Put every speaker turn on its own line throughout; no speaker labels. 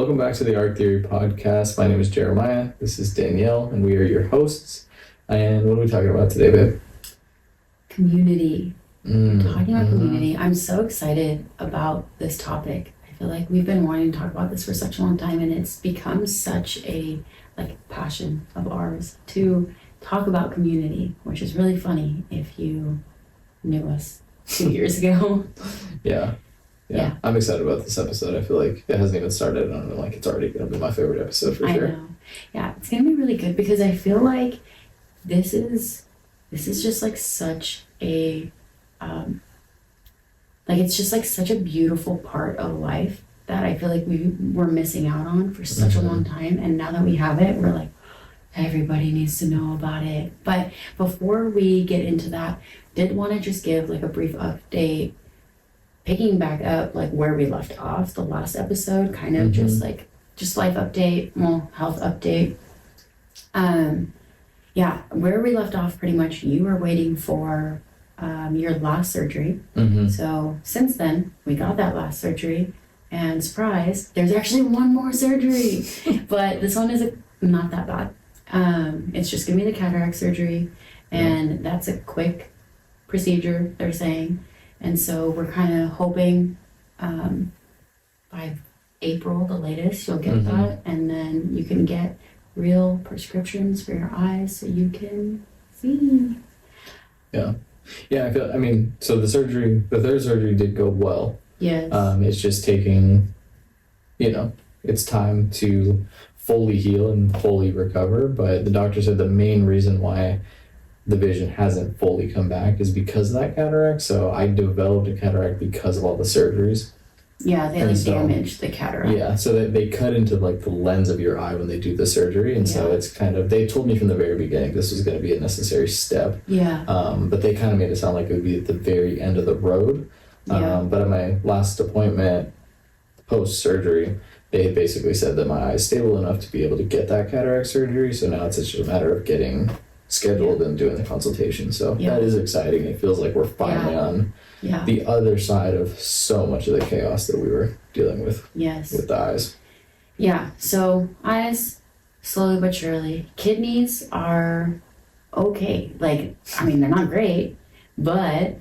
Welcome back to the Art Theory Podcast. My name is Jeremiah. This is Danielle, and we are your hosts. And what are we talking about today, babe?
Community. Talking about community. I'm so excited about this topic. I feel like we've been wanting to talk about this for such a long time, and it's become such a passion of ours to talk about community, which is really funny if you knew us 2 years ago.
Yeah. I'm excited about this episode. I feel like it hasn't even started, and I'm like, it's already going to be my favorite episode for sure.
I know. Yeah, it's going to be really good because I feel like this is just like such a it's just like such a beautiful part of life that I feel like we were missing out on for such a long time, and now that we have it, we're like, everybody needs to know about it. But before we get into that, did want to just give like a brief update, picking back up like where we left off the last episode, kind of just life update, health update. Where we left off, pretty much you were waiting for your last surgery. So since then, we got that last surgery, and surprise, there's actually one more surgery. But this one is not that bad. It's just gonna be the cataract surgery, and that's a quick procedure, they're saying. And so we're kind of hoping by April, the latest, you'll get that, and then you can get real prescriptions for your eyes so you can see.
Yeah, so the third surgery did go well.
Yes.
It's just taking, it's time to fully heal and fully recover, but the doctor said the main reason why the vision hasn't fully come back is because of that cataract. So I developed a cataract because of all the surgeries.
Yeah, they damaged the cataract.
Yeah, so they cut into like the lens of your eye when they do the surgery, and so it's kind of, they told me from the very beginning this was going to be a necessary step.
Yeah.
But they kind of made it sound like it would be at the very end of the road. But at my last appointment post surgery, they basically said that my eye is stable enough to be able to get that cataract surgery. So now it's just a matter of getting scheduled and doing the consultation. So that is exciting. It feels like we're finally on the other side of so much of the chaos that we were dealing with with the eyes.
Yeah, so eyes, slowly but surely. Kidneys are okay. They're not great, but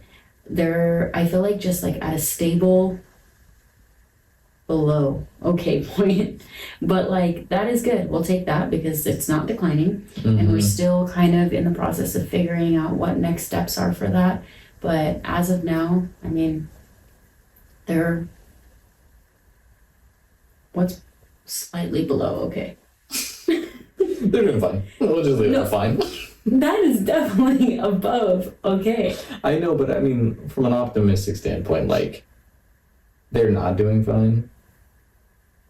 they're, I feel like, just like at a stable below okay point. But that is good. We'll take that because it's not declining, and we're still kind of in the process of figuring out what next steps are for that. But as of now, they're what's slightly below okay.
They're doing fine. We'll just leave it fine.
That is definitely above okay.
I know, but from an optimistic standpoint, they're not doing fine,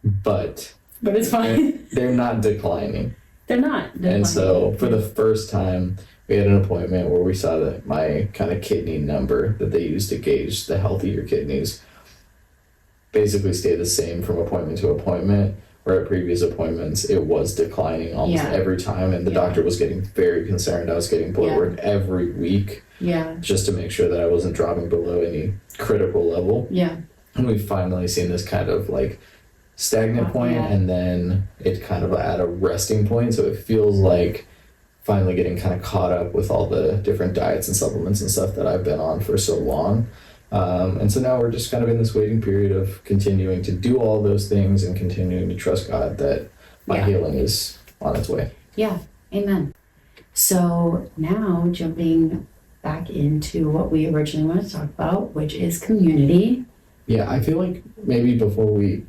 but
it's fine.
They're not declining.
They're not declining.
And so for the first time, we had an appointment where we saw that my kind of kidney number that they use to gauge the health of your kidneys basically stayed the same from appointment to appointment, where at previous appointments it was declining almost every time, and the doctor was getting very concerned. I was getting blood work every week just to make sure that I wasn't dropping below any critical level. And we've finally seen this kind of stagnant point, and then it's kind of at a resting point, so it feels like finally getting kind of caught up with all the different diets and supplements and stuff that I've been on for so long. And so now we're just kind of in this waiting period of continuing to do all those things and continuing to trust God that my healing is on its way.
Yeah, amen. So now jumping back into what we originally wanted to talk about, which is community.
Yeah, I feel like maybe before we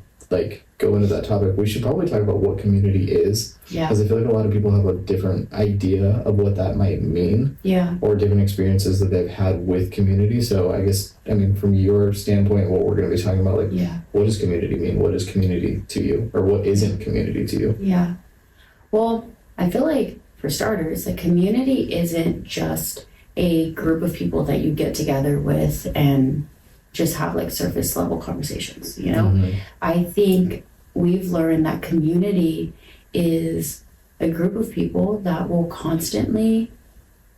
go into that topic, we should probably talk about what community is. Because I feel like a lot of people have a different idea of what that might mean. Or different experiences that they've had with community. So I guess, from your standpoint, what we're going to be talking about, what does community mean? What is community to you? Or what isn't community to you?
Yeah. Well, I feel like, for starters, a community isn't just a group of people that you get together with and just have surface level conversations, I think we've learned that community is a group of people that will constantly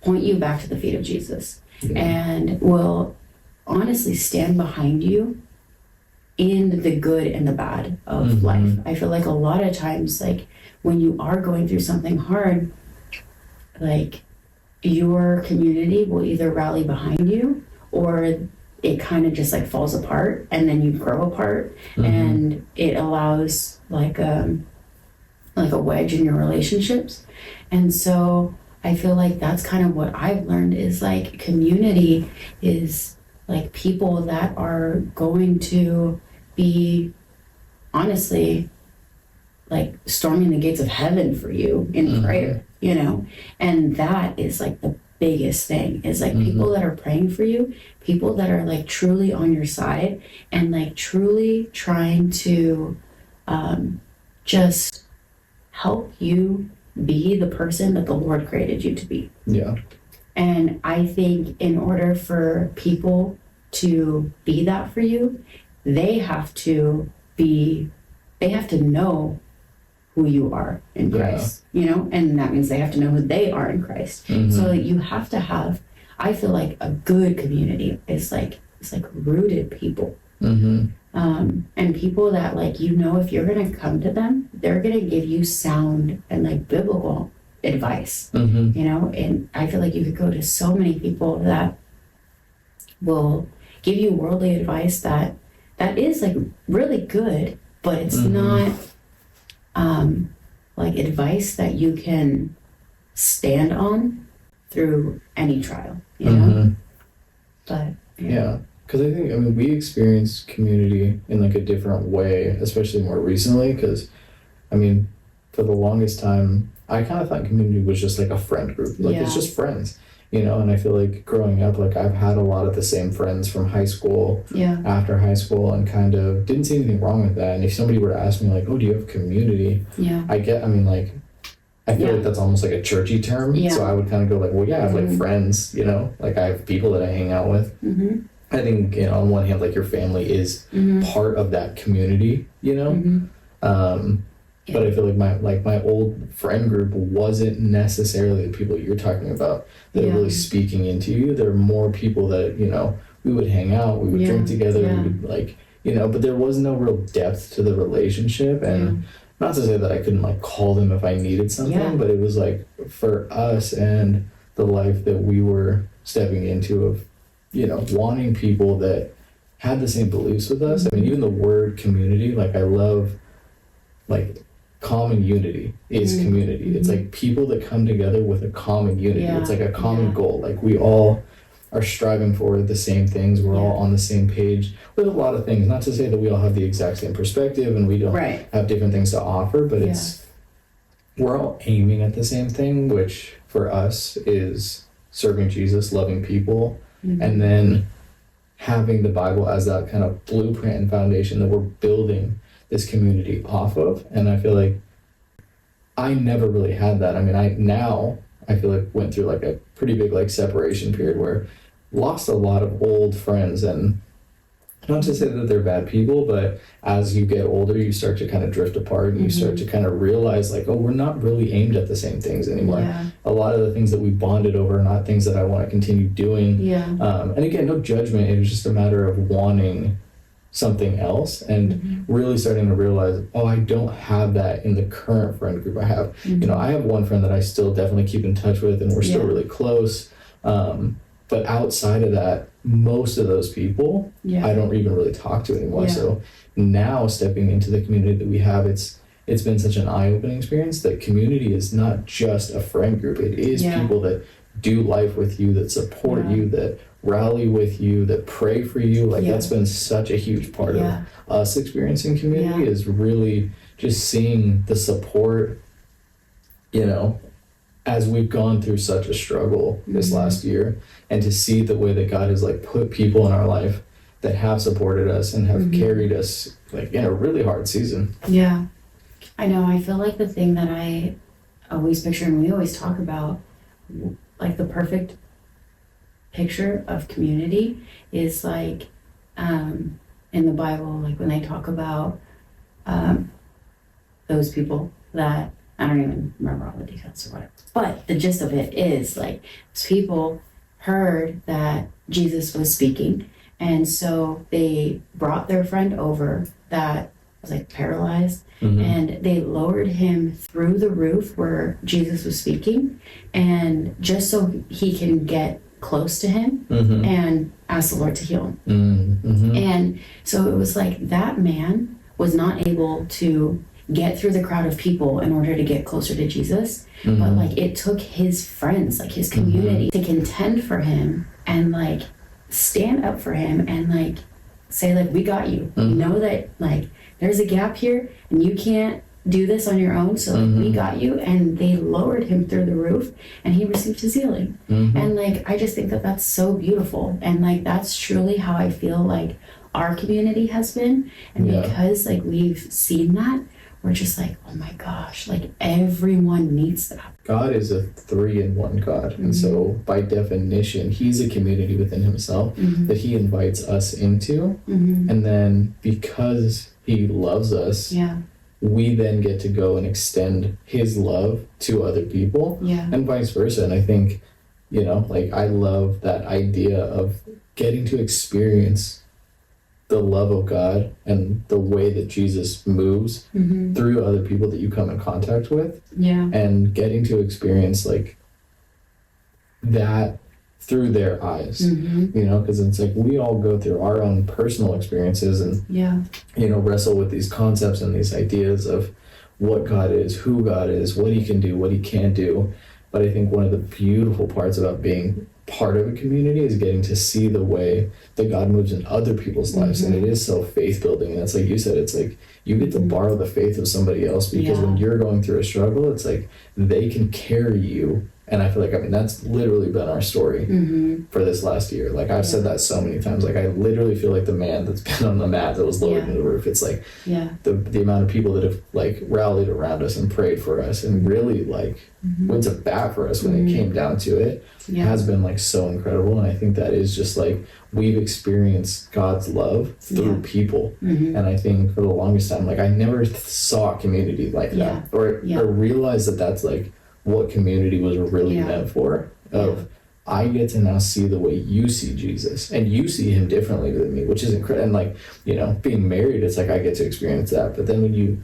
point you back to the feet of Jesus and will honestly stand behind you in the good and the bad of life. I feel like a lot of times, like when you are going through something hard, like your community will either rally behind you or it kind of just like falls apart, and then you grow apart, and it allows like a wedge in your relationships. And so I feel like that's kind of what I've learned is like community is like people that are going to be honestly like storming the gates of heaven for you in prayer, you know? And that is like the biggest thing is like people that are praying for you, people that are like truly on your side and like truly trying to just help you be the person that the Lord created you to be.
Yeah.
And I think in order for people to be that for you, they have to know who you are in Christ, you know, and that means they have to know who they are in Christ. So you have to have, I feel like a good community is like, it's like rooted people. And people that like, you know, if you're going to come to them, they're going to give you sound and like biblical advice, you know, and I feel like you could go to so many people that will give you worldly advice that is like really good, but it's not like advice that you can stand on through any trial, you know? But
yeah, because I think, I mean, we experienced community in like a different way, especially more recently, because I mean, for the longest time, I kind of thought community was just like a friend group, like it's just friends, you know. And I feel like growing up, like I've had a lot of the same friends from high school, after high school, and kind of didn't see anything wrong with that. And if somebody were to ask me like, oh, do you have community? I mean, like I feel like that's almost like a churchy term, so I would kind of go like, well, yeah, I have like friends, you know, like I have people that I hang out with. I think, you know, on one hand, like your family is part of that community, you know. But I feel like my old friend group wasn't necessarily the people you're talking about that are really speaking into you. There are more people that, you know, we would hang out, we would drink together, we would like, you know, but there was no real depth to the relationship. And not to say that I couldn't like call them if I needed something, but it was like for us and the life that we were stepping into of, you know, wanting people that had the same beliefs with us. I mean, even the word community, like I love like common unity is community. It's like people that come together with a common unity. It's like a common goal. Like we all are striving for the same things. We're all on the same page with a lot of things. Not to say that we all have the exact same perspective and we don't have different things to offer, but it's we're all aiming at the same thing, which for us is serving Jesus, loving people, and then having the Bible as that kind of blueprint and foundation that we're building this community off of. And I feel like I never really had that. I mean, I feel like went through like a pretty big like separation period where lost a lot of old friends. And not to say that they're bad people, but as you get older, you start to kind of drift apart and you start to kind of realize like, oh, we're not really aimed at the same things anymore. A lot of the things that we bonded over are not things that I want to continue doing. And again, no judgment. It was just a matter of wanting something else and really starting to realize, oh, I don't have that in the current friend group I have. You know, I have one friend that I still definitely keep in touch with and we're still really close. But outside of that, most of those people I don't even really talk to anymore. So now stepping into the community that we have, it's been such an eye-opening experience that community is not just a friend group. It is people that do life with you, that support you, that rally with you, that pray for you. Like that's been such a huge part of us experiencing community is really just seeing the support, you know, as we've gone through such a struggle this last year, and to see the way that God has like put people in our life that have supported us and have carried us like in a really hard season.
I know. I feel like the thing that I always picture and we always talk about, like the perfect picture of community is like in the Bible, like when they talk about those people that I don't even remember all the details or whatever, but the gist of it is like people heard that Jesus was speaking And so they brought their friend over that was like paralyzed, and they lowered him through the roof where Jesus was speaking, and just so he can get close to him and ask the Lord to heal him. And so it was like that man was not able to get through the crowd of people in order to get closer to Jesus, but like it took his friends, like his community, to contend for him and like stand up for him and like say like, we got you. We know that like there's a gap here and you can't do this on your own, so like we got you. And they lowered him through the roof and he received his healing. And like I just think that that's so beautiful, and like that's truly how I feel like our community has been. And because like we've seen that, we're just like, oh my gosh, like everyone needs that.
God is a 3-in-1 God. And so by definition, he's a community within himself that he invites us into. And then because he loves us, we then get to go and extend his love to other people and vice versa. And I think, you know, like I love that idea of getting to experience the love of God and the way that Jesus moves through other people that you come in contact with, and getting to experience like that through their eyes, you know, because it's like we all go through our own personal experiences and you know, wrestle with these concepts and these ideas of what God is, who God is, what he can do, what he can't do. But I think one of the beautiful parts about being part of a community is getting to see the way that God moves in other people's lives. And it is so faith building. And it's like you said, it's like you get to borrow the faith of somebody else, because when you're going through a struggle, it's like they can carry you. And I feel like, I mean, that's literally been our story for this last year. Like I've said that so many times. Like I literally feel like the man that's been on the mat that was lowered to the roof. It's like the amount of people that have like rallied around us and prayed for us and really like went to bat for us when it came down to it has been like so incredible. And I think that is just like we've experienced God's love through people. And I think for the longest time, like I never saw a community like that or realized that that's like what community was really meant for. I get to now see the way you see Jesus, and you see him differently than me, which is incredible. And like, you know, being married, it's like I get to experience that. But then when you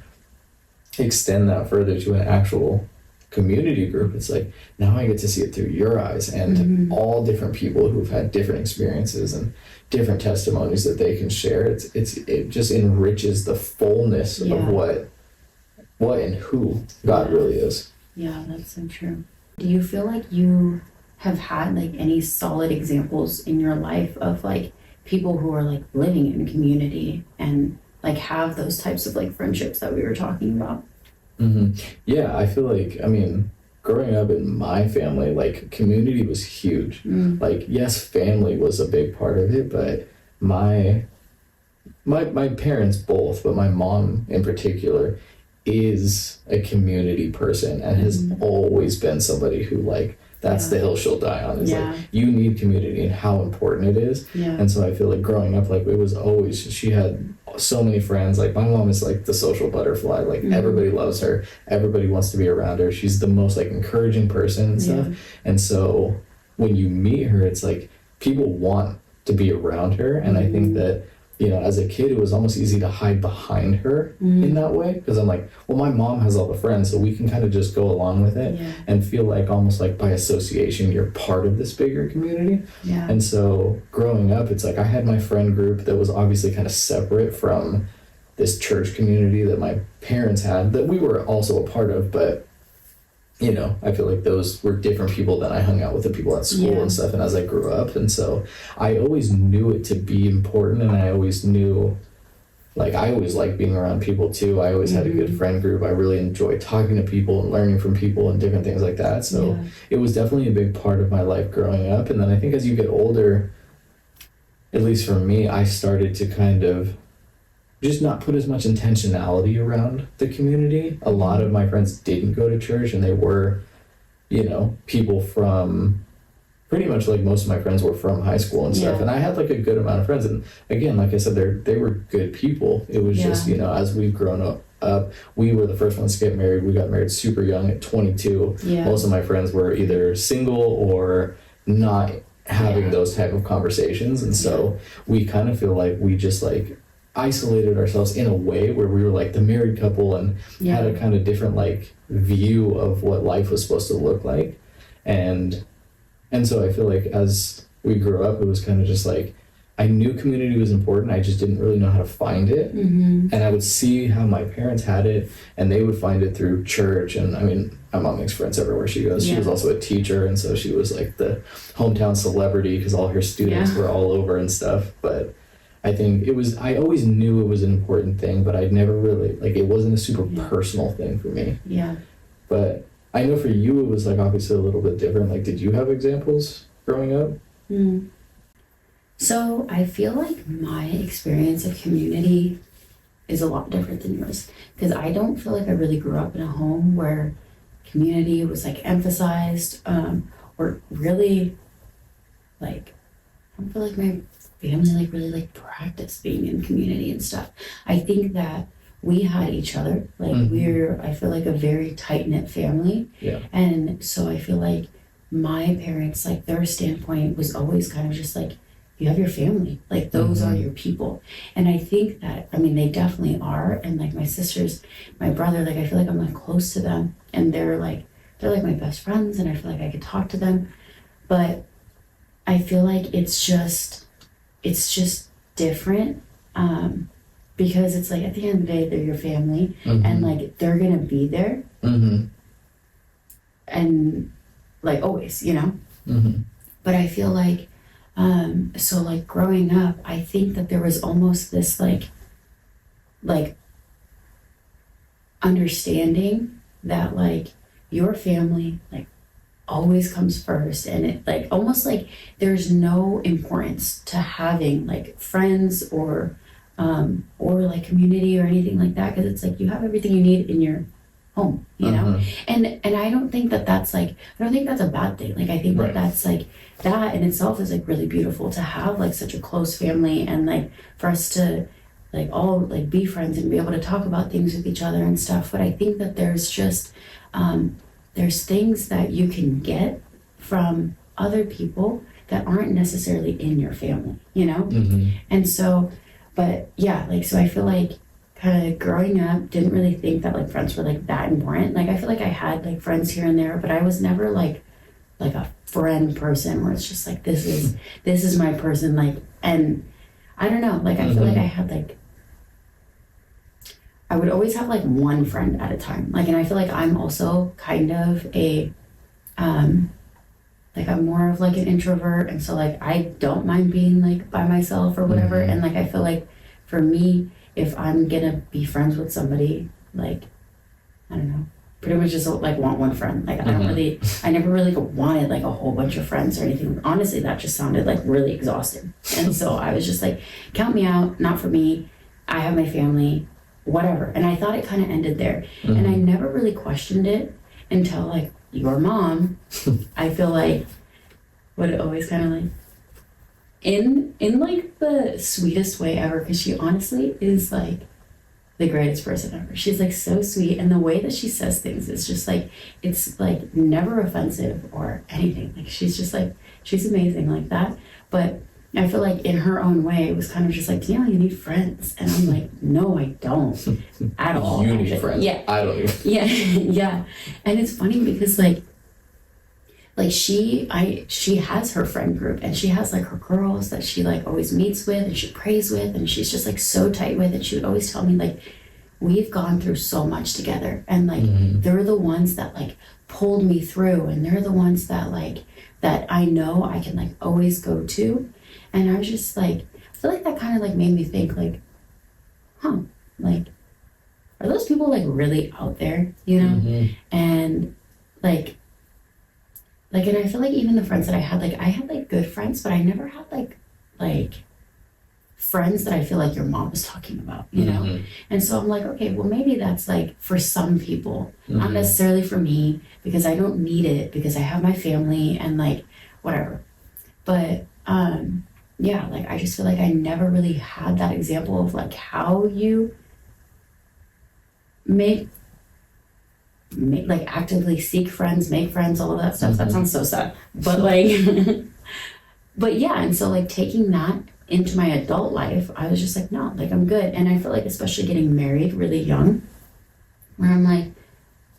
extend that further to an actual community group, it's like now I get to see it through your eyes, and all different people who've had different experiences and different testimonies that they can share. It just enriches the fullness of what and who God really is.
Yeah, that's so true. Do you feel like you have had like any solid examples in your life of like people who are like living in community and like have those types of like friendships that we were talking about?
Yeah, I feel like, I mean, growing up in my family, like community was huge. Like, yes, family was a big part of it, but my parents both, but my mom in particular is a community person and has always been somebody who like that's the hill she'll die on. It's like you need community and how important it is. And so I feel like growing up, like it was always, she had so many friends. Like my mom is like the social butterfly, like everybody loves her, everybody wants to be around her, she's the most like encouraging person and stuff. And so when you meet her, it's like people want to be around her. And I think that, you know, as a kid, it was almost easy to hide behind her in that way, because I'm like, well, my mom has all the friends, so we can kind of just go along with it and feel like almost like by association, you're part of this bigger community. And so growing up, it's like I had my friend group that was obviously kind of separate from this church community that my parents had, that we were also a part of, but you know, I feel like those were different people than I hung out with, the people at school and stuff, and as I grew up. And so I always knew it to be important, and I always knew, like, I always liked being around people too. I always had a good friend group. I really enjoyed talking to people and learning from people and different things like that. So it was definitely a big part of my life growing up. And then I think as you get older, at least for me, I started to kind of just not put as much intentionality around the community. A lot of my friends didn't go to church, and they were, you know, people from pretty much like most of my friends were from high school and stuff. And I had like a good amount of friends. And again, like I said, they were good people. It was just, you know, as we've grown up, we were the first ones to get married. We got married super young at 22. Most of my friends were either single or not having those type of conversations. And so we kind of feel like we just like isolated ourselves in a way where we were like the married couple and had a kind of different like view of what life was supposed to look like. And so I feel like as we grew up, it was kind of just like, I knew community was important. I just didn't really know how to find it. And I would see how my parents had it, and they would find it through church. And I mean, my mom makes friends everywhere she goes. She was also a teacher, and so she was like the hometown celebrity because all her students were all over and stuff. But I think I always knew it was an important thing, but I'd never really, like, it wasn't a super personal thing for me. But I know for you, it was like obviously a little bit different. Like, did you have examples growing up?
So I feel like my experience of community is a lot different than yours, because I don't feel like I really grew up in a home where community was like emphasized, or really, like, I don't feel like my family like really like practiced being in community and stuff. I think that we had each other, like I feel like a very tight-knit family. And so I feel like my parents, like their standpoint was always kind of just like, you have your family, like those are your people. And I think that, I mean, they definitely are. And like my sisters, my brother, like I feel like I'm like close to them, and they're like my best friends, and I feel like I could talk to them. But I feel like it's just different, because it's like at the end of the day, they're your family, and like they're gonna be there, and like always, you know. But I feel like so like growing up, I think that there was almost this like understanding that like your family like always comes first, and it like almost like there's no importance to having like friends or like community or anything like that, because it's like you have everything you need in your home, you know. And I don't think that that's like, I don't think that's a bad thing. Like I think that that's like, that in itself is like really beautiful to have like such a close family, and like for us to like all like be friends and be able to talk about things with each other and stuff. But I think that there's just there's things that you can get from other people that aren't necessarily in your family, you know. And so, but yeah, like, so I feel like kind of growing up, didn't really think that like friends were like that important. Like I feel like I had like friends here and there, but I was never like a friend person where it's just like, this is my person. Like, and I don't know, like I feel like I had like, I would always have like one friend at a time. Like, and I feel like I'm also kind of a like I'm more of like an introvert, and so like I don't mind being like by myself or whatever. And like I feel like for me, if I'm gonna be friends with somebody, like, I don't know, pretty much just like want one friend. Like I never really wanted like a whole bunch of friends or anything. Honestly, that just sounded like really exhausting. And so I was just like, count me out, not for me. I have my family, whatever. And I thought it kind of ended there. And I never really questioned it until like your mom, I feel like, would always kind of like, in like the sweetest way ever, because she honestly is like the greatest person ever. She's like so sweet, and the way that she says things is just like, it's like never offensive or anything. Like she's just like, she's amazing like that. But I feel like in her own way, it was kind of just like, you need friends. And I'm like, no, I don't at all.
You need friends.
Yeah.
I don't even.
Yeah. Yeah. And it's funny because like she has her friend group, and she has like her girls that she like always meets with and she prays with, and she's just like so tight with. And she would always tell me like, we've gone through so much together, and like they're the ones that like pulled me through, and they're the ones that like that I know I can like always go to. And I was just like, I feel like that kind of like made me think like, like, are those people like really out there, you know? And like, and I feel like even the friends that I had like good friends, but I never had like friends that I feel like your mom was talking about, you know? And so I'm like, okay, well maybe that's like for some people, not necessarily for me, because I don't need it, because I have my family and like whatever. But yeah, like I just feel like I never really had that example of like how you make like actively seek friends, make friends, all of that stuff. That sounds so sad, but like but yeah, and so like taking that into my adult life, I was just like, no, like I'm good. And I feel like especially getting married really young, where I'm like,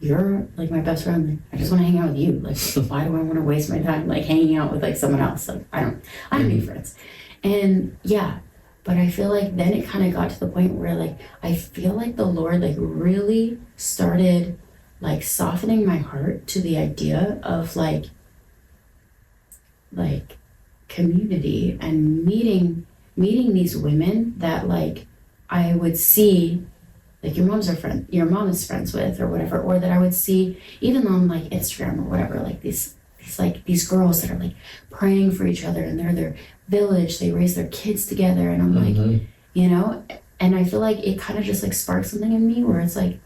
you're like my best friend. Like, I just want to hang out with you. Like, why do I want to waste my time like hanging out with like someone else? Like, I don't need friends. And yeah, but I feel like then it kind of got to the point where like I feel like the Lord like really started like softening my heart to the idea of like community and meeting these women that like I would see like your mom is friends with or whatever, or that I would see even on like Instagram or whatever, like these girls that are like praying for each other and they're their village, they raise their kids together, and I'm like, you know, and I feel like it kind of just like sparked something in me where it's like,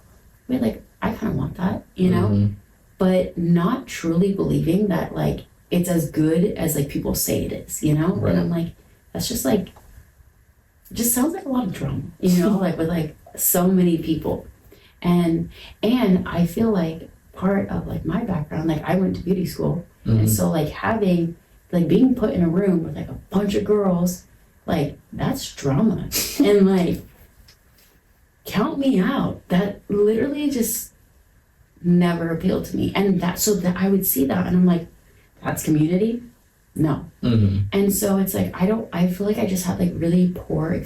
wait, like I kind of want that, you know, but not truly believing that like it's as good as like people say it is, you know, and I'm like, that's just like, it just sounds like a lot of drama, you know, like with like so many people. And I feel like part of like my background, like I went to beauty school, and so like having like being put in a room with like a bunch of girls, like that's drama. And like count me out. That literally just never appealed to me. And that I would see that and I'm like, that's community? No. And so it's like I feel like I just had like really poor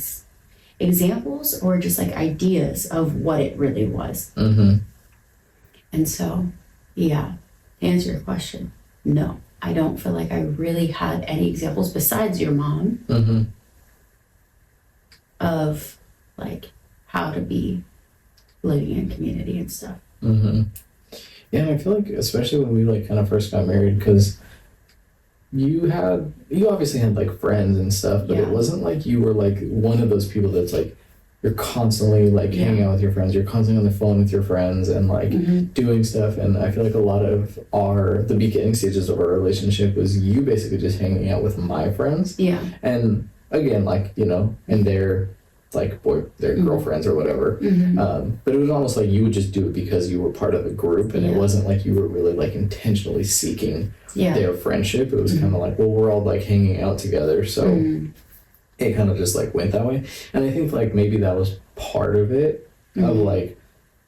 examples or just like ideas of what it really was. And so, yeah, to answer your question, no, I don't feel like I really had any examples besides your mom of like how to be living in community and stuff.
Yeah, I feel like especially when we like kind of first got married, because you obviously had like friends and stuff, but it wasn't like you were like one of those people that's like you're constantly like hanging out with your friends, you're constantly on the phone with your friends and like doing stuff. And I feel like a lot of the beginning stages of our relationship was you basically just hanging out with my friends.
Yeah.
And again, like, you know, and their girlfriends or whatever. But it was almost like you would just do it because you were part of the group, and it wasn't like you were really like intentionally seeking their friendship. It was kind of like, well, we're all like hanging out together, so it kind of just like went that way. And I think like maybe that was part of it, of like,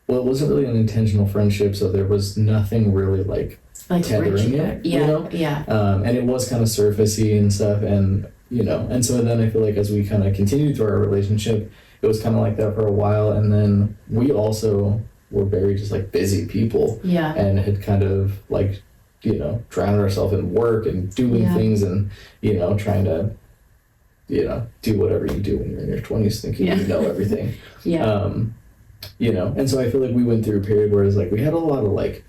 well, it wasn't really an intentional friendship, so there was nothing really like tethering it, you know? And it was kind of surfacey and stuff, and you know, and so then I feel like as we kind of continued through our relationship, it was kind of like that for a while. And then we also were very just like busy people, and had kind of like, you know, drowned ourselves in work and doing things, and you know, trying to, you know, do whatever you do when you're in your 20s thinking you know everything. You know, and so I feel like we went through a period where it's like we had a lot of like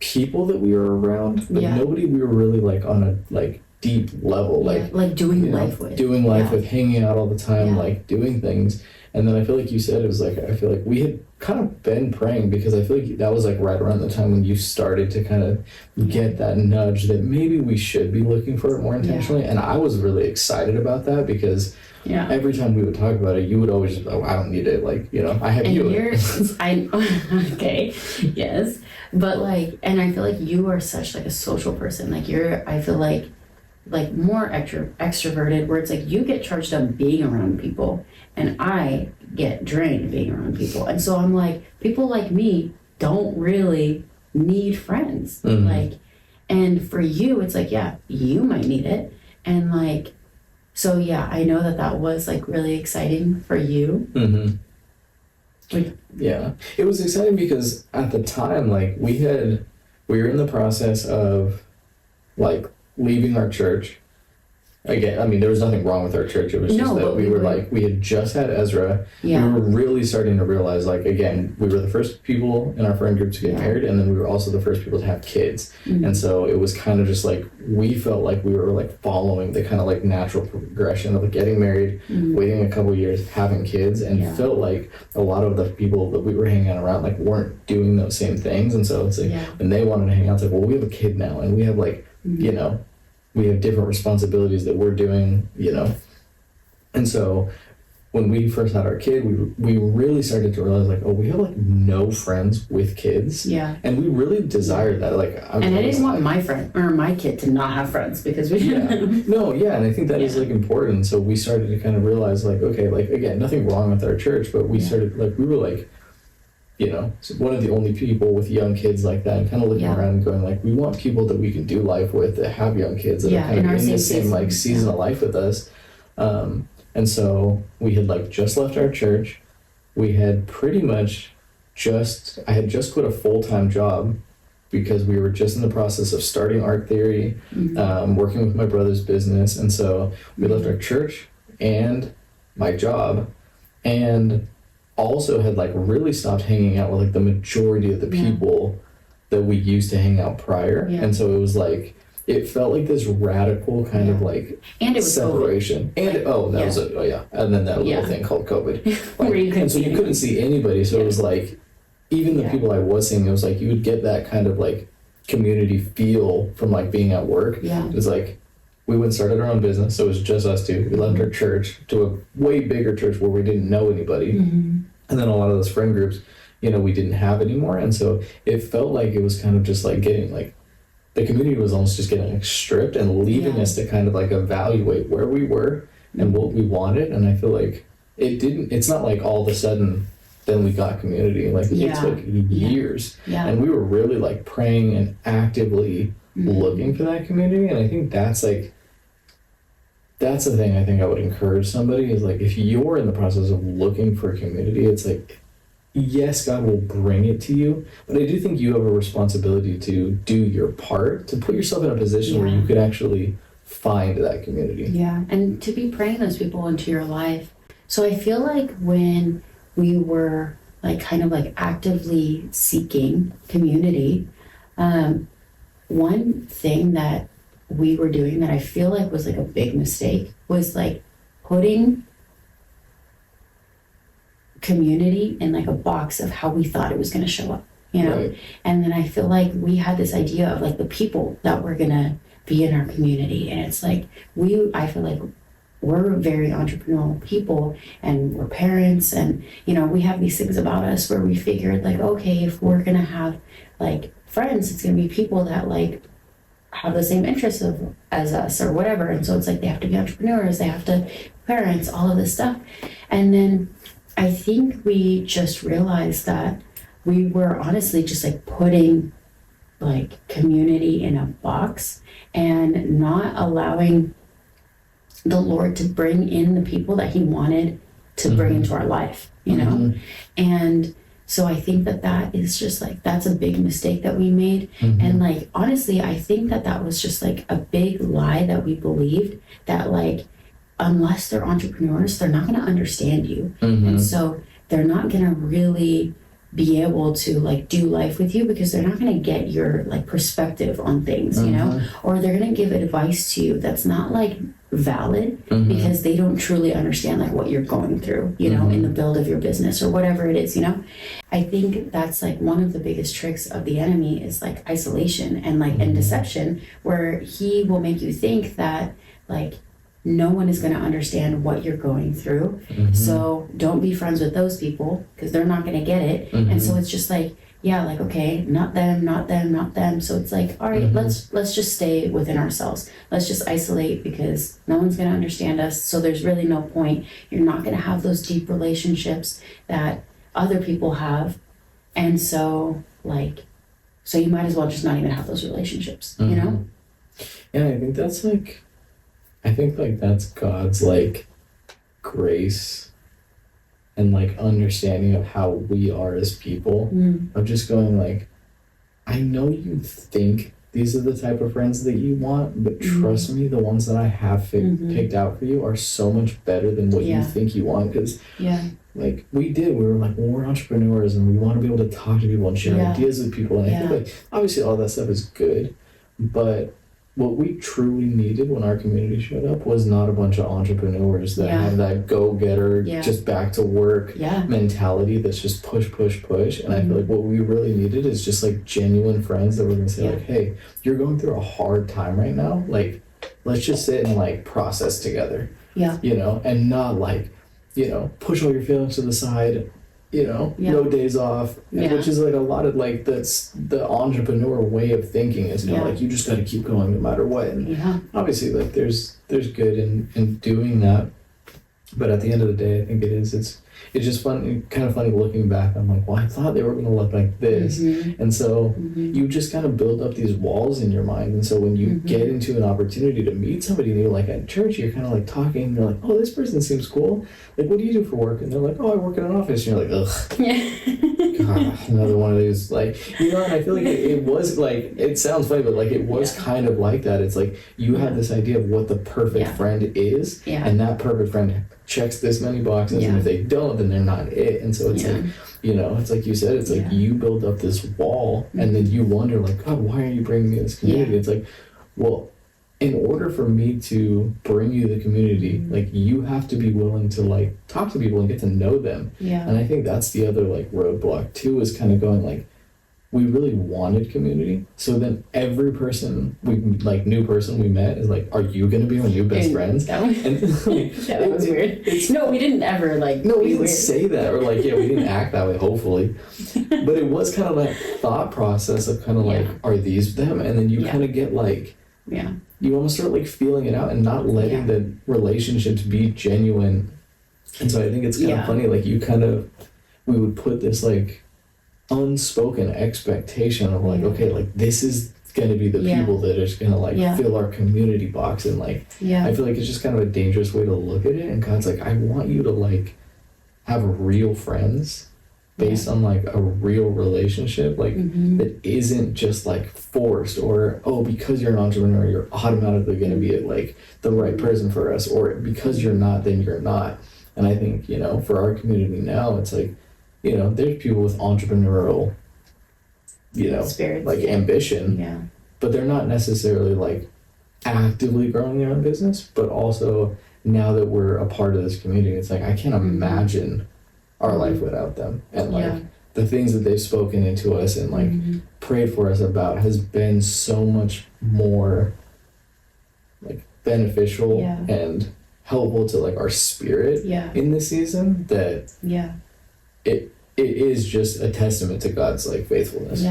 people that we were around, but nobody we were really like on a like deep level, like
doing life with,
hanging out all the time, like doing things. And then I feel like you said, it was like, I feel like we had kind of been praying, because I feel like that was like right around the time when you started to kind of get that nudge that maybe we should be looking for it more intentionally. And I was really excited about that, because every time we would talk about it, you would always just, oh, I don't need it, like, you know, I have you.
Okay, yes, but like, and I feel like you are such like a social person, like I feel like more extroverted, where it's like you get charged up being around people and I get drained being around people. And so I'm like, people like me don't really need friends. Like, and for you, it's like, yeah, you might need it. And like, so yeah, I know that was like really exciting for you. Like, yeah,
it was exciting because at the time, like we were in the process of like leaving our church. Again, I mean, there was nothing wrong with our church. It was just that we were like, we had just had Ezra. We were really starting to realize, like, again, we were the first people in our friend group to get married, and then we were also the first people to have kids. And so it was kind of just like, we felt like we were like following the kind of like natural progression of like getting married, waiting a couple years, having kids, and felt like a lot of the people that we were hanging out around like weren't doing those same things. And so it's like, when they wanted to hang out, it's like, well, we have a kid now, and we have like, you know, we have different responsibilities that we're doing, you know. And so when we first had our kid, we really started to realize like, oh, we have like no friends with kids.
Yeah.
And we really desired that. Like,
and I didn't want my friend or my kid to not have friends because we didn't.
No, yeah, and I think that is like important. So we started to kind of realize like, okay, like again, nothing wrong with our church, but we started like we were like, one of the only people with young kids like that, and kind of looking around and going like, we want people that we can do life with that have young kids that are kind of in the same like season of life with us. And so we had like just left our church. We had pretty much I had just quit a full-time job because we were just in the process of starting Art Theory, working with my brother's business. And so we left our church and my job, and also had like really stopped hanging out with like the majority of the people that we used to hang out prior. And so it was like, it felt like this radical kind of like
and it was
separation.
COVID.
And then that little thing called COVID. Like, and so you couldn't see anybody. So it was like, even the people I was seeing, it was like you would get that kind of like community feel from like being at work. It was like we went and started our own business, so it was just us two. We left our church to a way bigger church where we didn't know anybody. And then a lot of those friend groups, we didn't have anymore. And so it felt like it was kind of just like getting like, the community was almost just getting like stripped and leaving us to kind of like evaluate where we were and what we wanted. And I feel like it's not like all of a sudden then we got community. Like it took years. And we were really like praying and actively looking for that community. And I think that's the thing I think I would encourage somebody is like, if you're in the process of looking for a community, it's like, yes, God will bring it to you, but I do think you have a responsibility to do your part, to put yourself in a position where you could actually find that community. Yeah,
and to be praying those people into your life. So I feel like when we were like kind of like actively seeking community, one thing that we were doing that I feel like was like a big mistake was like putting community in like a box of how we thought it was going to show up,
Right.
And then I feel like we had this idea of like the people that were going to be in our community, and it's like I feel like we're very entrepreneurial people, and we're parents, and we have these things about us where we figured like, okay, if we're going to have like friends, it's going to be people that like have the same interests as us or whatever. And so it's like they have to be entrepreneurs, they have to parents, all of this stuff. And then I think we just realized that we were honestly just like putting like community in a box and not allowing the Lord to bring in the people that he wanted to bring into our life, And so I think that is just like, that's a big mistake that we made. And like, honestly, I think that was just like a big lie that we believed, that like, unless they're entrepreneurs, they're not going to understand you. And so they're not going to really be able to like do life with you because they're not going to get your like perspective on things, or they're going to give advice to you that's not like valid because they don't truly understand like what you're going through, in the build of your business or whatever it is, I think that's like one of the biggest tricks of the enemy is like isolation and like and deception, where he will make you think that like no one is going to understand what you're going through. So don't be friends with those people because they're not going to get it. And so it's just like, like, okay, not them, not them, not them. So it's like, all right, let's just stay within ourselves. Let's just isolate because no one's going to understand us. So there's really no point. You're not going to have those deep relationships that other people have. And so so you might as well just not even have those relationships,
Yeah, I think that's like, that's God's like grace and like understanding of how we are as people, of just going like, I know you think these are the type of friends that you want, but trust me, the ones that I have picked out for you are so much better than what you think you want. Because like we were like, well, we're entrepreneurs and we want to be able to talk to people and share ideas with people, and I think like obviously all that stuff is good, but what we truly needed when our community showed up was not a bunch of entrepreneurs that have that go-getter, just back to work mentality that's just push. And I feel like what we really needed is just like genuine friends that were going to say like, hey, you're going through a hard time right now. Like, let's just sit and like process together, and not like, push all your feelings to the side, no days off, which is like a lot of like that's the entrepreneur way of thinking is like you just got to keep going no matter what. And obviously, like there's good in doing that, but at the end of the day, I think it's just fun, kind of funny looking back. I'm like, well, I thought they were going to look like this. And so you just kind of build up these walls in your mind. And so when you get into an opportunity to meet somebody new, like at church, you're kind of like talking, and you're like, oh, this person seems cool. Like, what do you do for work? And they're like, oh, I work in an office. And you're like, ugh, God, another one of these. Like, and I feel like it was like, it sounds funny, but like it was kind of like that. It's like you have this idea of what the perfect friend is, and that perfect friend checks this many boxes, and if they don't, then they're not it. And so it's like, it's like you said, it's like you build up this wall, and then you wonder, like, God, why are you bringing me this community? It's like, well, in order for me to bring you the community, like you have to be willing to like talk to people and get to know them. And I think that's the other like roadblock too, is kind of going like, we really wanted community, so then every person new person we met is like, are you gonna be my new best friends?
That was weird. No, we didn't ever like.
No, we didn't say that, or like, we didn't act that way. Hopefully, but it was kind of like thought process of kind of like, are these them? And then you kind of get like, you almost start like feeling it out and not letting the relationships be genuine. And so I think it's kind of funny, like we would put this like unspoken expectation of like, okay, like this is gonna be the people that are just gonna like fill our community box, and like I feel like it's just kind of a dangerous way to look at it. And God's like, I want you to like have real friends based on like a real relationship, like that isn't just like forced, or because you're an entrepreneur you're automatically gonna be like the right person for us, or because you're not, then you're not. And I think for our community now, it's like there's people with entrepreneurial, spirits, like ambition, but they're not necessarily like actively growing their own business. But also now that we're a part of this community, it's like I can't imagine our life without them. And like the things that they've spoken into us and like prayed for us about has been so much more like beneficial and helpful to like our spirit in this season, that it is just a testament to God's like faithfulness.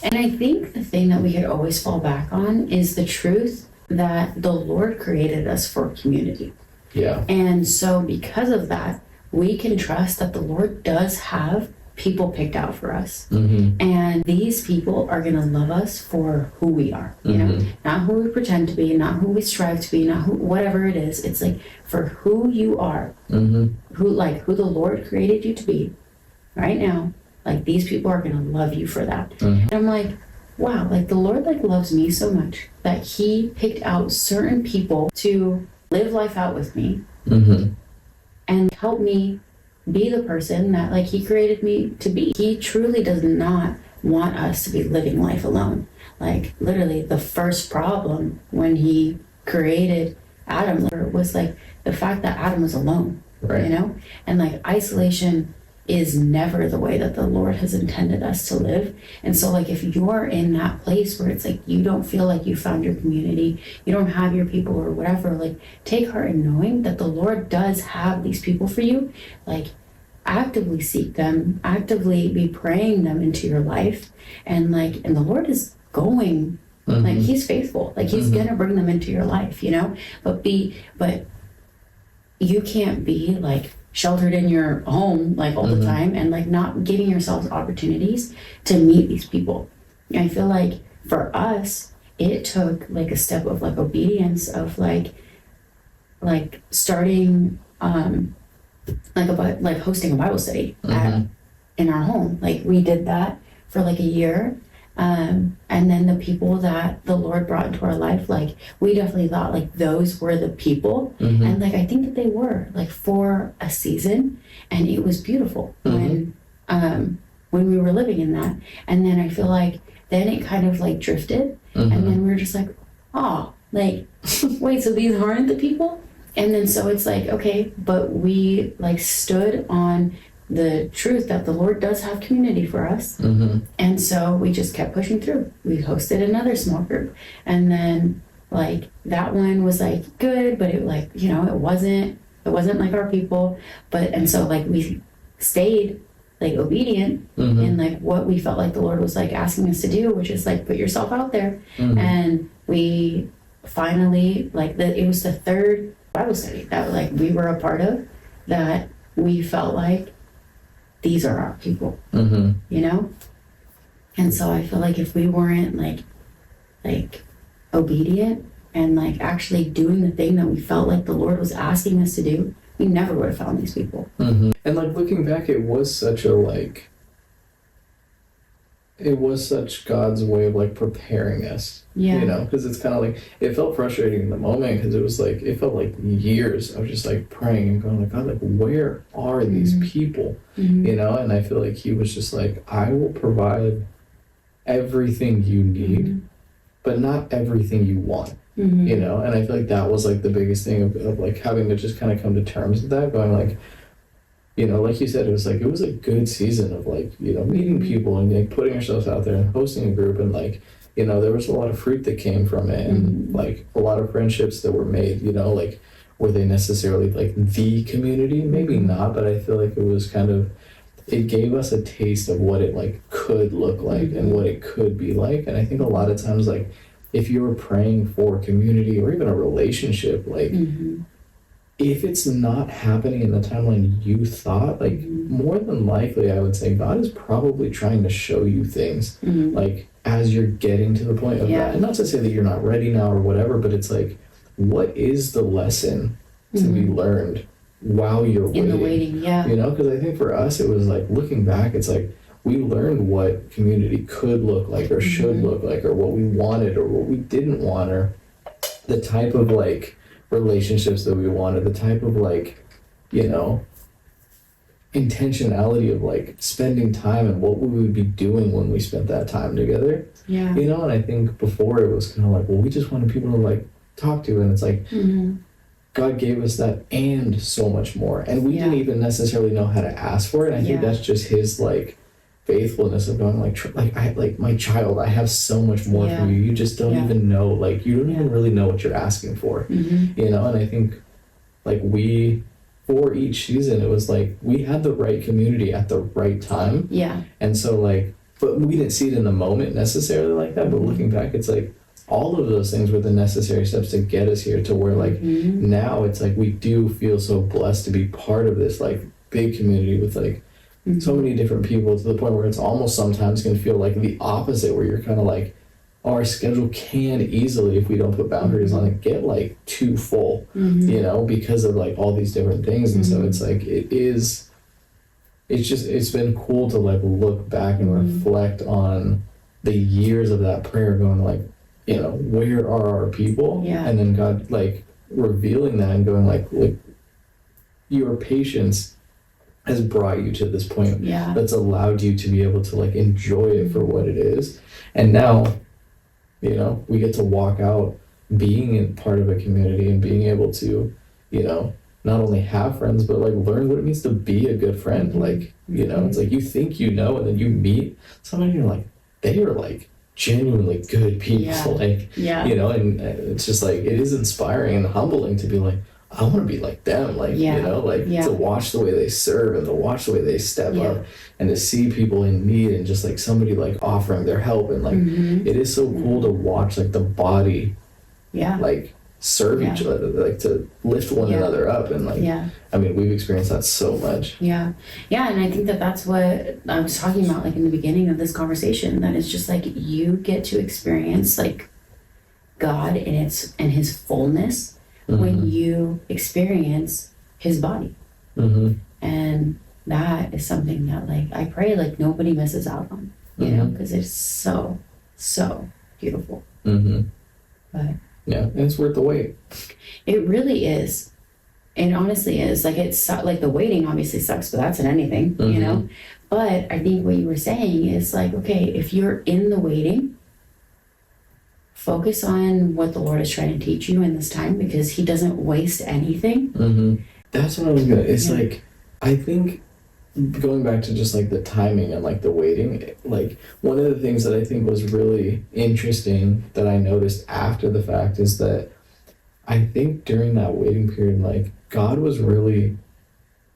And I think the thing that we could always fall back on is the truth that the Lord created us for community. And so because of that, we can trust that the Lord does have people picked out for us. And these people are going to love us for who we are, not who we pretend to be, not who we strive to be, not whatever it is. It's like for who you are, who the Lord created you to be right now. Like these people are going to love you for that. And I'm like, wow, like the Lord like loves me so much that he picked out certain people to live life out with me and help me be the person that like he created me to be. He truly does not want us to be living life alone. Like literally the first problem when he created Adam was like the fact that Adam was alone, and like isolation is never the way that the Lord has intended us to live. And so like if you're in that place where it's like you don't feel like you found your community, you don't have your people or whatever, like take heart in knowing that the Lord does have these people for you. Like actively seek them, actively be praying them into your life, and the Lord is going like he's faithful, like he's gonna bring them into your life, but you can't be like sheltered in your home like all the time and like not giving yourselves opportunities to meet these people. I feel like for us it took like a step of like obedience of like starting like hosting a Bible study in our home. Like we did that for like a year, and then the people that the Lord brought into our life, like we definitely thought like those were the people, and like I think that they were like for a season, and it was beautiful when we were living in that. And then I feel like then it kind of like drifted, and then we were just like, oh, like wait, so these aren't the people? And then so it's like, okay, but we like stood on the truth that the Lord does have community for us. And so we just kept pushing through. We hosted another small group, and then like that one was like good, but it like, it wasn't It wasn't like our people, and so like we stayed like obedient in like what we felt like the Lord was like asking us to do, which is like put yourself out there. And we finally it was the third Bible study that like we were a part of that we felt like these are our people, you know? And so I feel like if we weren't like obedient and like actually doing the thing that we felt like the Lord was asking us to do, we never would have found these people.
And like looking back, it was such God's way of like preparing us.
Yeah.
You know, because it's kind of like, it felt frustrating in the moment because it was like, it felt like years of just like praying and going like, God, like, where are these people? You know, and I feel like he was just like, I will provide everything you need, but not everything you want. You know, and I feel like that was like the biggest thing of like having to just kind of come to terms with that, going like, you know, like you said, it was a good season of like, you know, meeting people and like putting ourselves out there and hosting a group, and like, you know, there was a lot of fruit that came from it, and like a lot of friendships that were made, you know, like were they necessarily like the community? Maybe not, but I feel like it was kind of, it gave us a taste of what it like could look like and what it could be like. And I think a lot of times, like if you were praying for community or even a relationship, like if it's not happening in the timeline you thought, like more than likely I would say God is probably trying to show you things like as you're getting to the point of that. And not to say that you're not ready now or whatever, but it's like, what is the lesson to be learned while you're waiting?
In the waiting, yeah.
You know, because I think for us it was like, looking back, it's like we learned what community could look like or should look like, or what we wanted or what we didn't want, or the type of like relationships that we wanted, the type of like, you know, intentionality of like spending time and what we would be doing when we spent that time together.
Yeah.
You know, and I think before it was kind of like, well, we just wanted people to like talk to, and it's like God gave us that and so much more, and we didn't even necessarily know how to ask for it. And I think that's just his like faithfulness of going like I like my child, I have so much more for you. You just don't even know, like you don't even really know what you're asking for. You know, and I think like we, for each season, it was like we had the right community at the right time. Yeah. And so like, but we didn't see it in the moment necessarily like that, but looking back, it's like all of those things were the necessary steps to get us here to where like now it's like we do feel so blessed to be part of this like big community with like so many different people, to the point where it's almost sometimes can feel like the opposite, where you're kind of like, our schedule can easily, if we don't put boundaries on it, get like too full, you know, because of like all these different things. And so it's like, it's been cool to like look back and reflect on the years of that prayer, going like, you know, where are our people? Yeah. And then God like revealing that and going like your patience has brought you to this point that's allowed you to be able to like enjoy it for what it is. And now, you know, we get to walk out being in part of a community and being able to, you know, not only have friends, but like learn what it means to be a good friend. Like, you know, it's like you think you know, and then you meet somebody and you're like, they are like genuinely good people. You know, and it's just like, it is inspiring and humbling to be like, I want to be like them, like, you know, like to watch the way they serve and to watch the way they step up and to see people in need and just like somebody like offering their help. And like, it is so cool to watch like the body, like serve each other, like to lift one another up. And like, I mean, we've experienced that so much. Yeah.
And I think that that's what I was talking about, like in the beginning of this conversation, that it's just like, you get to experience like God in his fullness when you experience his body. And that is something that like I pray like nobody misses out on, you know, because it's so beautiful. But
yeah, and it's worth the wait.
It really is. It honestly is. Like it's like the waiting obviously sucks, but that's in anything, you know. But I think what you were saying is like, okay, if you're in the waiting, focus on what the Lord is trying to teach you in this time, because he doesn't waste anything.
That's what I was gonna, it's like, I think going back to just like the timing and like the waiting, like one of the things that I think was really interesting that I noticed after the fact is that I think during that waiting period, like God was really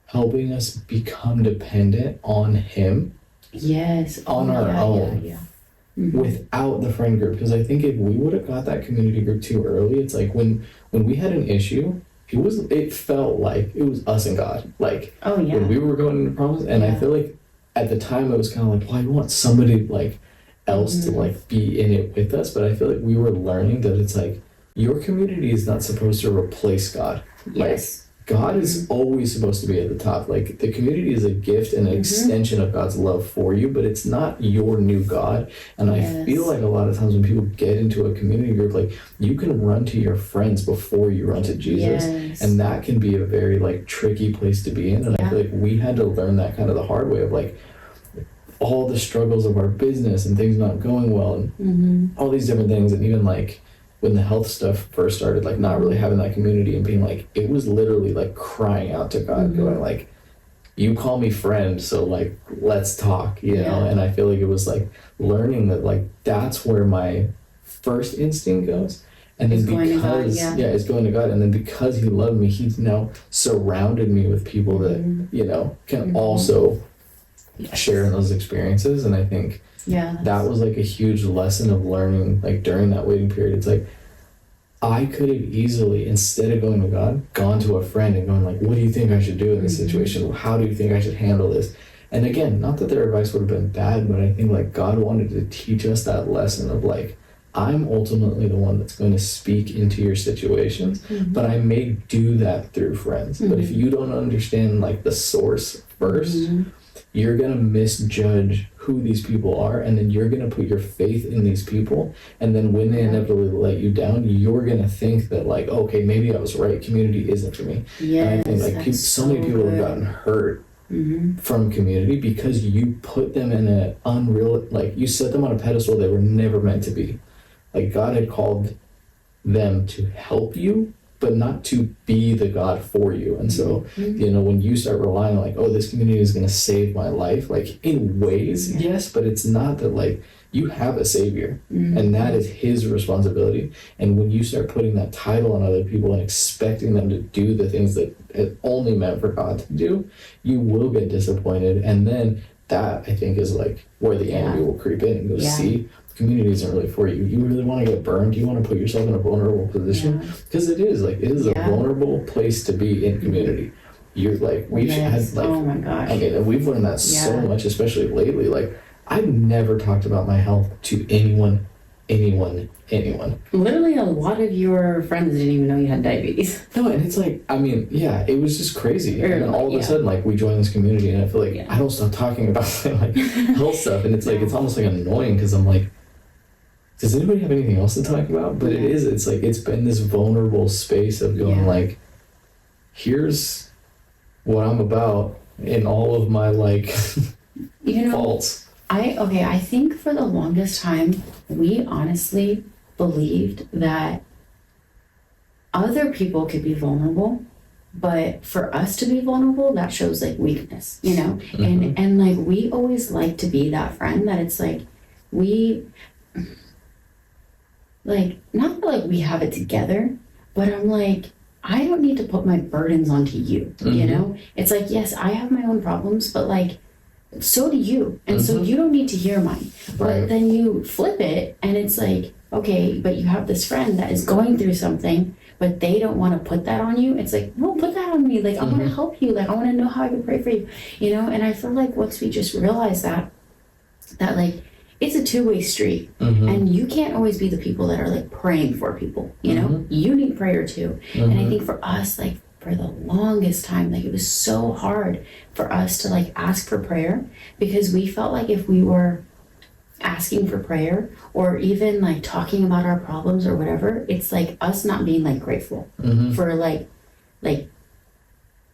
helping us become dependent on him
Yes.
on our own.
Yeah.
Without the friend group, because I think if we would have got that community group too early, it's like when we had an issue, it felt like it was us and God, like
Oh yeah.
when we were going into problems. And I feel like at the time it was kind of like, well, I want somebody like else to like be in it with us, but I feel like we were learning that it's like your community is not supposed to replace God.
Yes.
God is always supposed to be at the top. Like the community is a gift and an extension of God's love for you, but it's not your new God. And I feel like a lot of times when people get into a community group, like you can run to your friends before you run to Jesus.
Yes.
And that can be a very like tricky place to be in. And I feel like we had to learn that kind of the hard way of like all the struggles of our business and things not going well and all these different things. And even like when the health stuff first started, like not really having that community and being like, it was literally like crying out to God, going like, you call me friend, so like, let's talk, you know? And I feel like it was like learning that like, that's where my first instinct goes. And then because, it's going to God. And then because he loved me, he's now surrounded me with people that, you know, can also share in those experiences. And I think that was like a huge lesson of learning, like during that waiting period. It's like I could have easily, instead of going to God, gone to a friend and going like, what do you think I should do in this situation? How do you think I should handle this? And again, not that their advice would have been bad, but I think like God wanted to teach us that lesson of like, I'm ultimately the one that's going to speak into your situations, but I may do that through friends. But if you don't understand like the source first, you're going to misjudge who these people are, and then you're going to put your faith in these people, and then when they inevitably let you down, you're going to think that like, okay, maybe I was right, community isn't for me. And I think like so many people have gotten hurt from community because you put them in an unreal, like you set them on a pedestal they were never meant to be. Like God had called them to help you, but not to be the God for you. And so, you know, when you start relying on like, oh, this community is going to save my life, like in ways, yes, but it's not that like you have a savior and that is his responsibility. And when you start putting that title on other people and expecting them to do the things that it only meant for God to do, you will get disappointed. And then that I think is like where the enemy will creep in and go, see, community isn't really for you. You really want to get burned? You want to put yourself in a vulnerable position? Because it is like, it is a vulnerable place to be in community. You're like, we've had like, oh my gosh. I mean, and we've learned that so much, especially lately. Like, I've never talked about my health to anyone.
Literally a lot of your friends didn't even know you had diabetes.
No, and it's like, I mean, it was just crazy. And then all of a sudden, like, we joined this community and I feel like I don't stop talking about like health stuff. And it's like, it's almost like annoying because I'm like, does anybody have anything else to talk about? But it's like, it's been this vulnerable space of going like, here's what I'm about in all of my like faults.
I think for the longest time, we honestly believed that other people could be vulnerable, but for us to be vulnerable, that shows like weakness, you know? And like, we always like to be that friend that it's like, like, not that like we have it together, but I'm like, I don't need to put my burdens onto you, you know? It's like, yes, I have my own problems, but like, so do you. And so you don't need to hear mine. But then you flip it and it's like, okay, but you have this friend that is going through something, but they don't want to put that on you. It's like, no, put that on me. Like, I want to help you. Like, I want to know how I can pray for you, you know? And I feel like once we just realize that like, it's a two-way street, and you can't always be the people that are like praying for people, you know? You need prayer too. And I think for us, like for the longest time, like it was so hard for us to like ask for prayer because we felt like if we were asking for prayer or even like talking about our problems or whatever, it's like us not being like grateful for like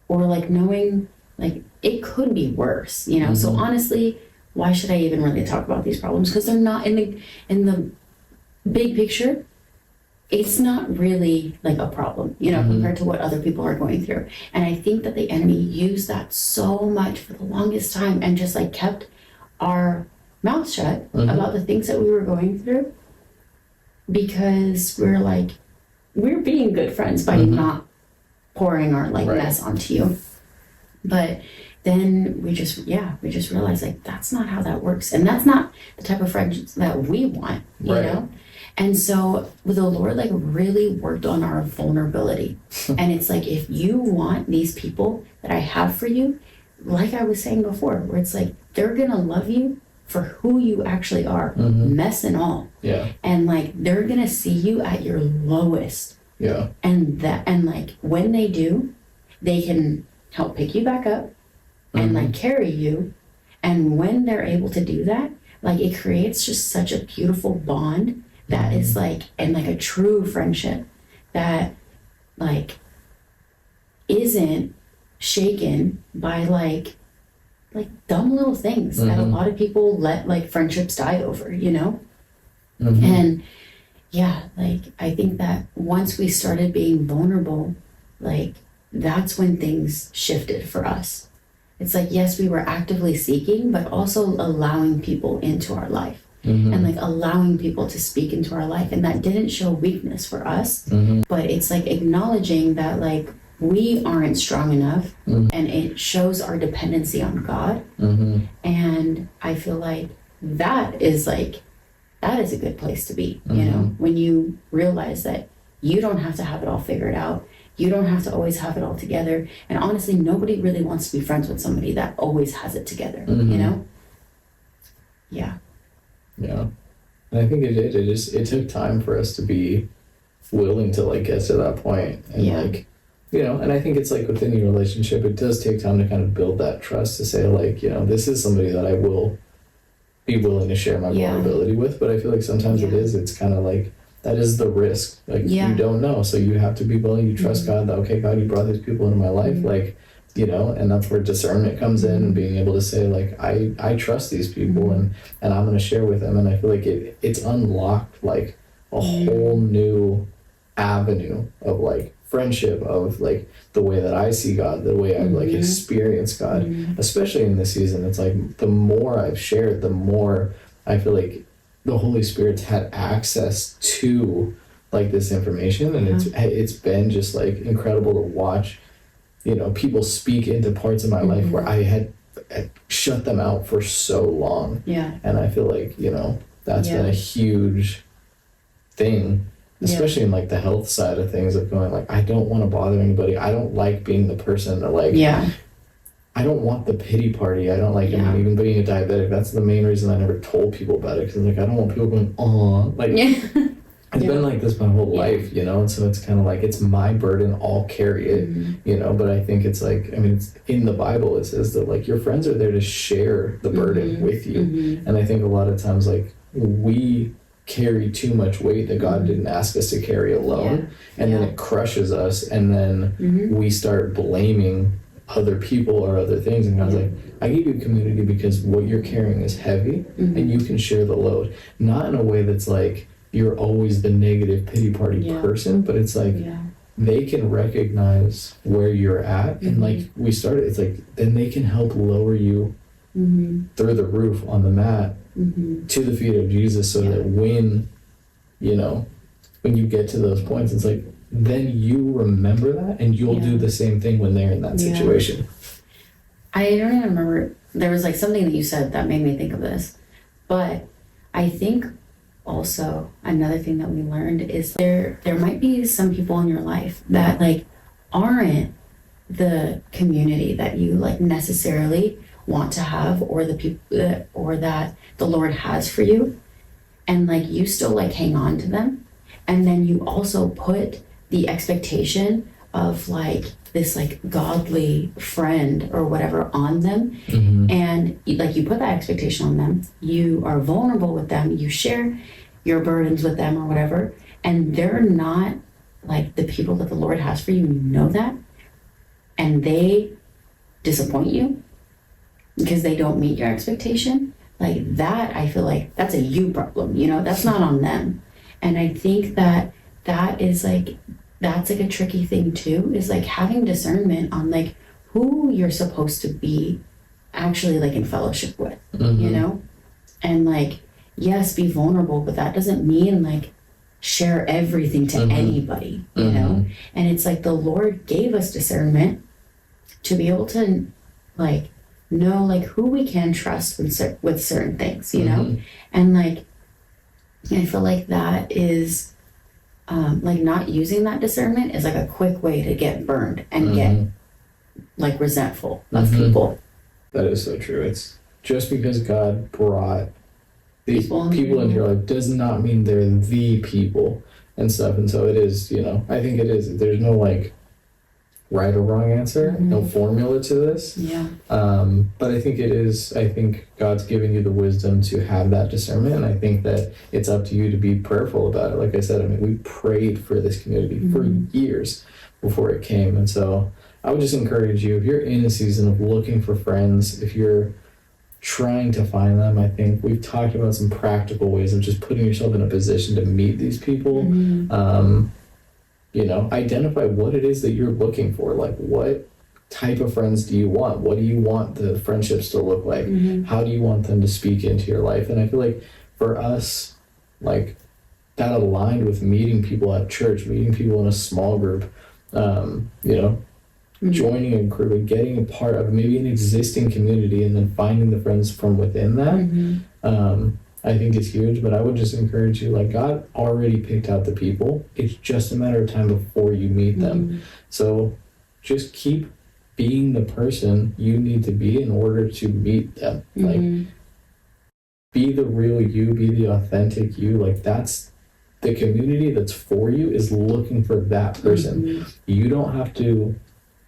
or like knowing like it could be worse, you know? So honestly, why should I even really talk about these problems? Because they're not in the big picture. It's not really like a problem, you know, compared to what other people are going through. And I think that the enemy used that so much for the longest time and just like kept our mouth shut about the things that we were going through because we're being good friends by not pouring our like
Right.
mess onto you. But then we just realized like that's not how that works, and that's not the type of friendships that we want, you
Right.
know. And so the Lord like really worked on our vulnerability. And it's like, if you want these people that I have for you, like I was saying before, where it's like they're gonna love you for who you actually are, mess and all.
Yeah.
And like they're gonna see you at your lowest.
Yeah.
And like when they do, they can help pick you back up and like carry you. And when they're able to do that, like it creates just such a beautiful bond that is like, and like a true friendship that like isn't shaken by like dumb little things that a lot of people let like friendships die over, you know. And yeah, like I think that once we started being vulnerable, like that's when things shifted for us. It's like, yes, we were actively seeking, but also allowing people into our life. And like allowing people to speak into our life, and that didn't show weakness for us, but it's like acknowledging that like we aren't strong enough, and it shows our dependency on God. And I feel like that is a good place to be, you know, when you realize that you don't have to have it all figured out, you don't have to always have it all together, and honestly nobody really wants to be friends with somebody that always has it together, you know.
Yeah. And I think it did. It took time for us to be willing to like get to that point. And like, you know, and I think it's like within your relationship, it does take time to kind of build that trust to say like, you know, this is somebody that I will be willing to share my vulnerability with. But I feel like sometimes it's kind of like, that is the risk. Like you don't know. So you have to be willing, you trust God that, okay, God, you brought these people into my life. Like, you know, and that's where discernment comes in, and being able to say like, I trust these people and I'm going to share with them. And I feel like it's unlocked like a whole new avenue of like friendship, of like the way that I see God, the way I like experience God, especially in this season. It's like the more I've shared, the more I feel like the Holy Spirit's had access to like this information, and it's been just like incredible to watch, you know, people speak into parts of my life where I had shut them out for so long. And I feel like, you know, that's been a huge thing, especially in like the health side of things, of going like, I don't want to bother anybody. I don't like being the person that like, I don't want the pity party. I don't like, I mean, even being a diabetic, that's the main reason I never told people about it. Cause like, I don't want people going, oh, like, it's been like this my whole life, you know? And so it's kind of like, it's my burden, I'll carry it, you know? But I think it's like, I mean, it's in the Bible, it says that like your friends are there to share the burden with you. And I think a lot of times like we carry too much weight that God didn't ask us to carry alone. And then it crushes us. And then we start blaming other people or other things. And God's like, I give you a community because what you're carrying is heavy and you can share the load. Not in a way that's like, you're always the negative pity party person, but it's like they can recognize where you're at, and like we started, it's like then they can help lower you through the roof on the mat to the feet of Jesus, so that when, you know, when you get to those points, it's like then you remember that and you'll do the same thing when they're in that situation.
I don't even remember, there was like something that you said that made me think of this, but I think also another thing that we learned is there might be some people in your life that like aren't the community that you like necessarily want to have, or the people that, or that the Lord has for you, and like you still like hang on to them, and then you also put the expectation of like this like godly friend or whatever on them, and like you put that expectation on them, you are vulnerable with them, you share your burdens with them or whatever, and they're not like the people that the Lord has for you, and you know that, and they disappoint you because they don't meet your expectation, like that, I feel like that's a you problem, you know, that's not on them. And I think that that is like, that's like a tricky thing too, is like having discernment on like who you're supposed to be actually like in fellowship with, you know? And like, yes, be vulnerable, but that doesn't mean like share everything to anybody, you know? And it's like the Lord gave us discernment to be able to like know like who we can trust with certain things, you know? And like, I feel like that is like not using that discernment is like a quick way to get burned and get like resentful of people.
That is so true. It's just because God brought these people into your life does not mean they're the people and stuff. And so it is, you know, I think it is. There's no like right or wrong answer, no formula to this.
Yeah.
But I think it is, I think God's given you the wisdom to have that discernment. And I think that it's up to you to be prayerful about it. Like I said, I mean, we prayed for this community for years before it came. And so I would just encourage you, if you're in a season of looking for friends, if you're trying to find them, I think we've talked about some practical ways of just putting yourself in a position to meet these people. You know, identify what it is that you're looking for. Like, what type of friends do you want? What do you want the friendships to look like? How do you want them to speak into your life? And I feel like for us, like, that aligned with meeting people at church, meeting people in a small group, you know, joining a group and getting a part of maybe an existing community and then finding the friends from within that. I think is huge, but I would just encourage you, like, God already picked out the people. It's just a matter of time before you meet them. So just keep being the person you need to be in order to meet them. Like, be the real you, be the authentic you. Like, that's the community that's for you is looking for that person. You don't have to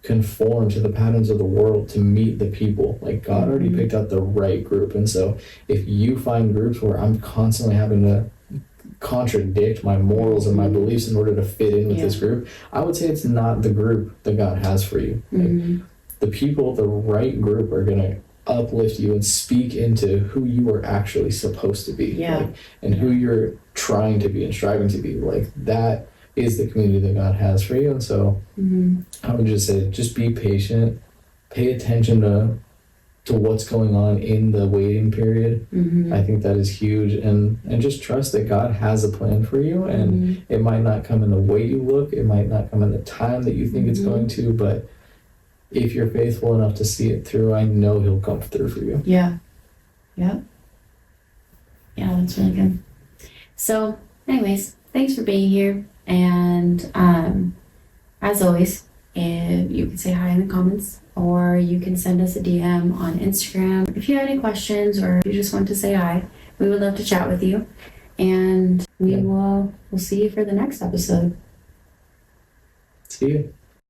conform to the patterns of the world to meet the people. Like, God already picked out the right group. And so if you find groups where I'm constantly having to contradict my morals and my beliefs in order to fit in with this group, I would say it's not the group that God has for you. Like, the people, the right group, are going to uplift you and speak into who you are actually supposed to be, like, and who you're trying to be and striving to be. Like, that is the community that God has for you. And so I would just say, just be patient, pay attention to what's going on in the waiting period. I think that is huge, and just trust that God has a plan for you, and it might not come in the way you look, it might not come in the time that you think it's going to, but if you're faithful enough to see it through, I know He'll come through for you.
Yeah, that's really good. So anyways, thanks for being here. And as always, you can say hi in the comments, or you can send us a DM on Instagram. If you have any questions or you just want to say hi, we would love to chat with you. And we'll see you for the next episode.
See you.